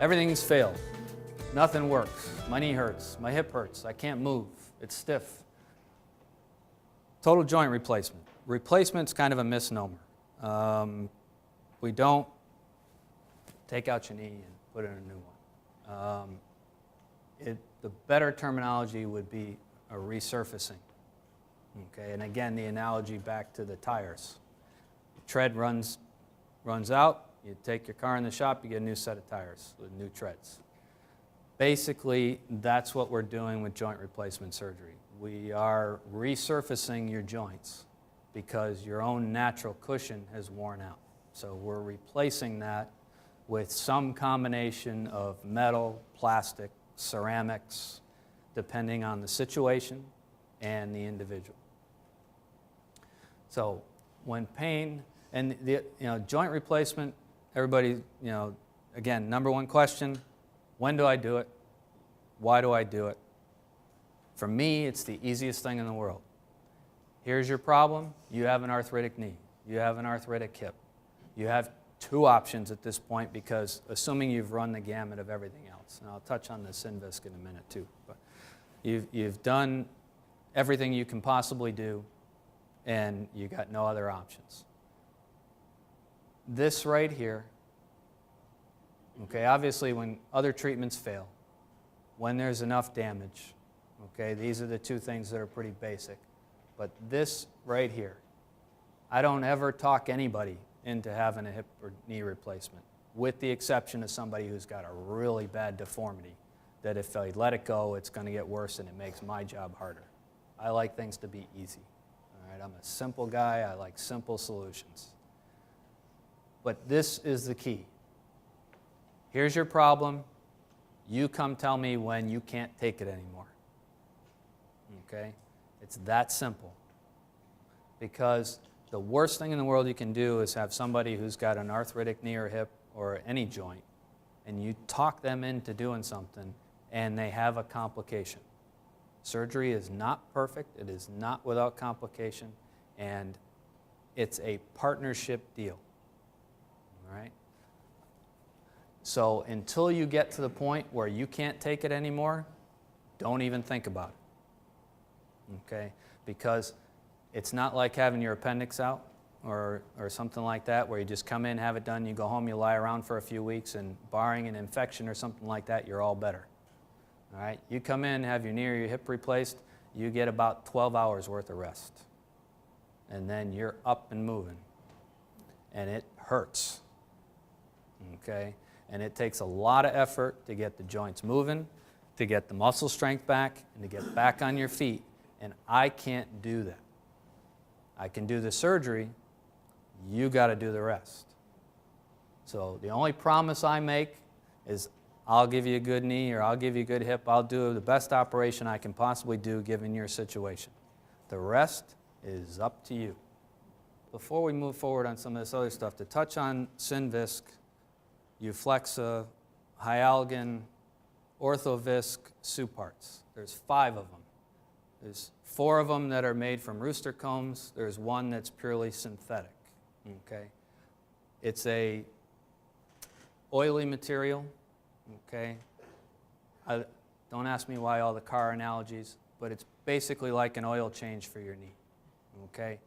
Everything's failed. Nothing works. My knee hurts. My hip hurts. I can't move. It's stiff. Total joint replacement. Replacement's kind of a misnomer. We don't take out your knee and put in a new one. The better terminology would be a resurfacing. Okay, and again, the analogy back to the tires. Tread runs out, you take your car in the shop, you get a new set of tires with new treads. Basically, that's what we're doing with joint replacement surgery. We are resurfacing your joints because your own natural cushion has worn out. So we're replacing that with some combination of metal, plastic, ceramics, depending on the situation and the individual. So when pain, and joint replacement, everybody, again, number one question, when do I do it? Why do I do it? For me, it's the easiest thing in the world. Here's your problem. You have an arthritic knee. You have an arthritic hip. You have two options at this point because assuming you've run the gamut of everything else, and I'll touch on the Synvisc in a minute too, but you've done everything you can possibly do and you got no other options. This right here, okay, obviously when other treatments fail, when there's enough damage, okay, these are the two things that are pretty basic. But this right here, I don't ever talk anybody into having a hip or knee replacement, with the exception of somebody who's got a really bad deformity, that if I let it go, it's going to get worse and it makes my job harder. I like things to be easy. All right, I'm a simple guy. I like simple solutions. But this is the key. Here's your problem. You come tell me when you can't take it anymore. Okay? It's that simple. Because the worst thing in the world you can do is have somebody who's got an arthritic knee or hip or any joint, and you talk them into doing something, and they have a complication. Surgery is not perfect. It is not without complication, and it's a partnership deal. All right? So until you get to the point where you can't take it anymore, don't even think about it. Okay? Because it's not like having your appendix out or something like that where you just come in, have it done, you go home, you lie around for a few weeks, and barring an infection or something like that, you're all better. All right? You come in, have your knee or your hip replaced, you get about 12 hours worth of rest. And then you're up and moving. And it hurts. Okay? And it takes a lot of effort to get the joints moving, to get the muscle strength back, and to get back on your feet. And I can't do that. I can do the surgery, you got to do the rest. So the only promise I make is I'll give you a good knee or I'll give you a good hip. I'll do the best operation I can possibly do given your situation. The rest is up to you. Before we move forward on some of this other stuff, to touch on Synvisc, Euflexa, Hyalgin, Orthovisc, Suparts. There's 5 of them. There's 4 of them that are made from rooster combs. There's 1 that's purely synthetic. Okay? It's a oily material. Okay? Don't ask me why all the car analogies, but it's basically like an oil change for your knee. Okay?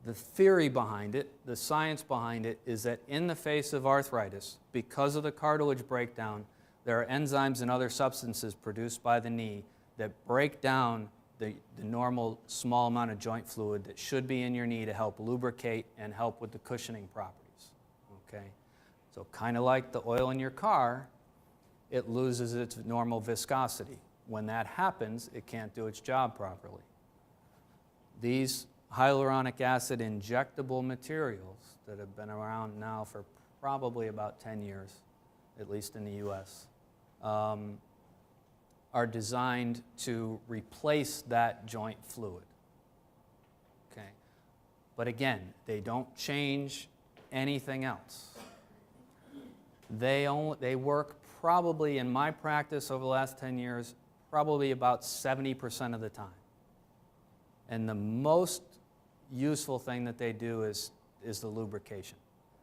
The theory behind it, the science behind it, is that in the face of arthritis, because of the cartilage breakdown, there are enzymes and other substances produced by the knee that break down the normal small amount of joint fluid that should be in your knee to help lubricate and help with the cushioning properties. Okay? So kind of like the oil in your car, it loses its normal viscosity. When that happens, it can't do its job properly. These hyaluronic acid injectable materials that have been around now for probably about 10 years, at least in the US, are designed to replace that joint fluid. Okay? But again, they don't change anything else. They work probably, in my practice over the last 10 years, probably about 70% of the time. And the most useful thing that they do is the lubrication.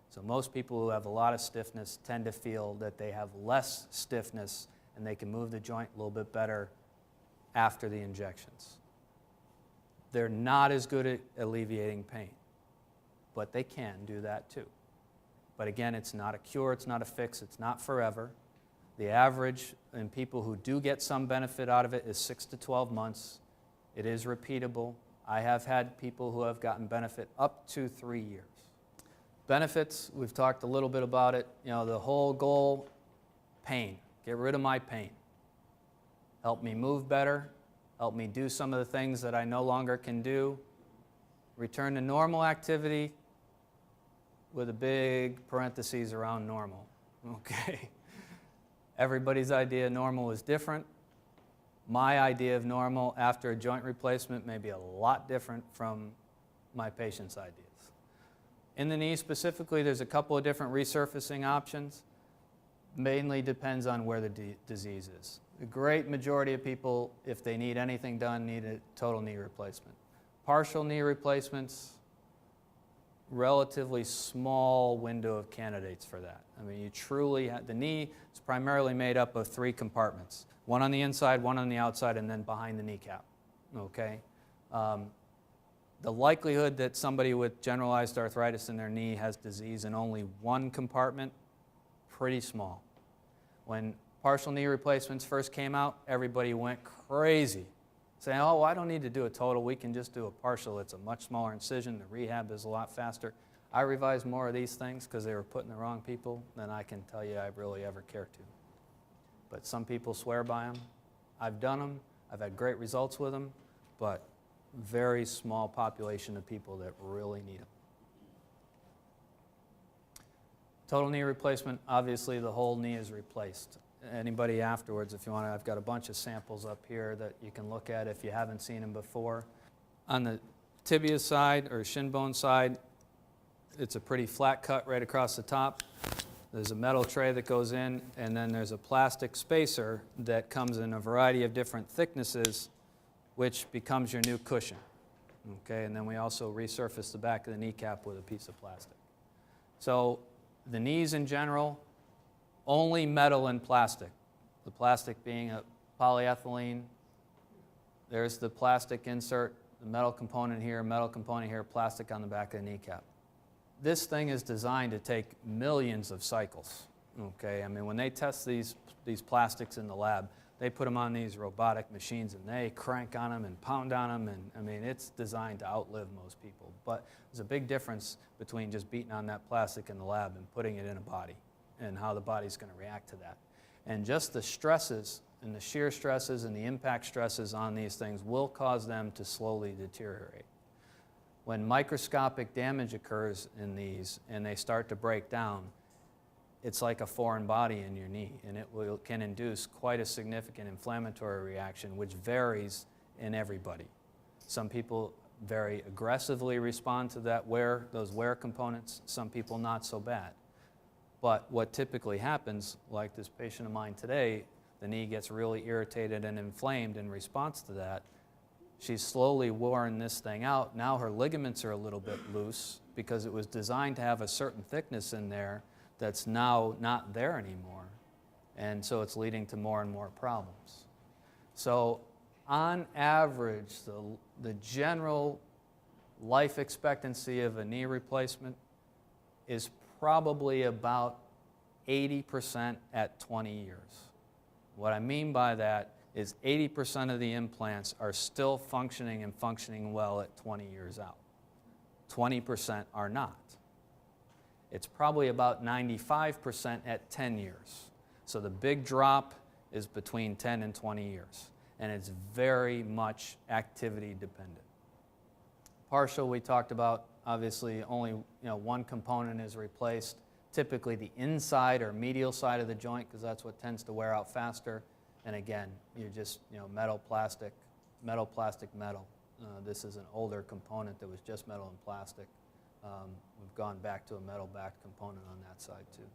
So most people who have a lot of stiffness tend to feel that they have less stiffness and they can move the joint a little bit better after the injections. They're not as good at alleviating pain, but they can do that too. But again, it's not a cure, it's not a fix, it's not forever. The average in people who do get some benefit out of it is 6 to 12 months. It is repeatable. I have had people who have gotten benefit up to 3 years. Benefits, we've talked a little bit about it. You know, the whole goal, pain. Get rid of my pain. Help me move better. Help me do some of the things that I no longer can do. Return to normal activity with a big parentheses around normal. Okay. Everybody's idea of normal is different. My idea of normal after a joint replacement may be a lot different from my patient's ideas. In the knee specifically, there's a couple of different resurfacing options. Mainly depends on where the disease is. The great majority of people, if they need anything done, need a total knee replacement. Partial knee replacements, relatively small window of candidates for that. I mean, you truly have, the knee is primarily made up of 3 compartments. One on the inside, one on the outside, and then behind the kneecap, okay? The likelihood that somebody with generalized arthritis in their knee has disease in only one compartment, pretty small. When partial knee replacements first came out, everybody went crazy, saying, oh, well, I don't need to do a total, we can just do a partial. It's a much smaller incision, the rehab is a lot faster. I revised more of these things because they were putting the wrong people than I can tell you I really ever care to. But some people swear by them. I've done them, I've had great results with them, but very small population of people that really need them. Total knee replacement, obviously the whole knee is replaced. Anybody afterwards, if you want to, I've got a bunch of samples up here that you can look at if you haven't seen them before. On the tibia side or shin bone side, it's a pretty flat cut right across the top. There's a metal tray that goes in, and then there's a plastic spacer that comes in a variety of different thicknesses, which becomes your new cushion. Okay, and then we also resurface the back of the kneecap with a piece of plastic. So the knees in general, only metal and plastic. The plastic being a polyethylene. There's the plastic insert, the metal component here, plastic on the back of the kneecap. This thing is designed to take millions of cycles. Okay, I mean, when they test these plastics in the lab, they put them on these robotic machines and they crank on them and pound on them, and I mean, it's designed to outlive most people. But there's a big difference between just beating on that plastic in the lab and putting it in a body and how the body's going to react to that. And just the stresses and the shear stresses and the impact stresses on these things will cause them to slowly deteriorate. When microscopic damage occurs in these and they start to break down, it's like a foreign body in your knee, and it can induce quite a significant inflammatory reaction, which varies in everybody. Some people very aggressively respond to those wear components, some people not so bad. But what typically happens, like this patient of mine today, the knee gets really irritated and inflamed in response to that. She's slowly worn this thing out. Now her ligaments are a little bit loose because it was designed to have a certain thickness in there that's now not there anymore. And so it's leading to more and more problems. So on average, the general life expectancy of a knee replacement is probably about 80% at 20 years. What I mean by that is 80% of the implants are still functioning and functioning well at 20 years out. 20% are not. It's probably about 95% at 10 years. So the big drop is between 10 and 20 years, and it's very much activity dependent. Partial, we talked about, obviously only one component is replaced, typically the inside or medial side of the joint, because that's what tends to wear out faster. And again, you're just metal, plastic. This is an older component that was just metal and plastic. We've gone back to a metal-backed component on that side too.